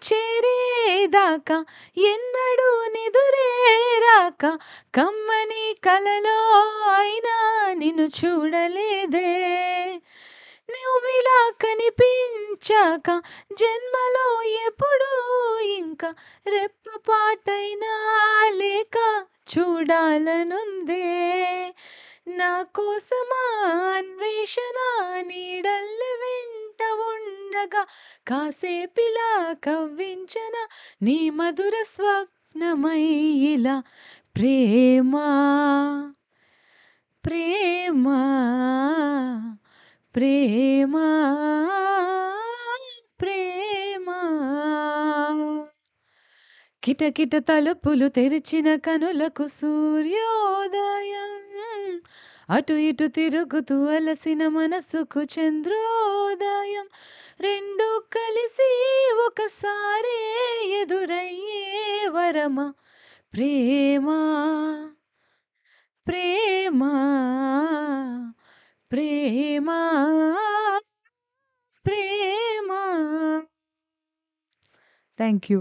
చేరేదాకా ఎన్నడూ నిదురేరాక కమ్మని కలలో అయినా నిన్ను చూడలేదే నువ్విలా కనిపించాక జన్మలో ఎప్పుడూ ఇంకా రెప్పపాటైనా లేక చూడాలనుందే నా కోసమా అన్వేషణ నీడల్ల వెంట ఉండగా కాసేపిలా కవ్వించన నీ మధుర స్వప్నమై ఇలా ప్రేమ ప్రేమ ప్రేమ ప్రేమ కిటకిట తలుపులు తెరిచిన కనులకు సూర్యోదయం అటు ఇటు తిరుగుతూ అలసిన మనసుకు చంద్రోదయం రెండు కలిసి ఒకసారే ఎదురయ్యే వరమా ప్రేమ ప్రేమ ప్రేమ ప్రేమ థ్యాంక్ యూ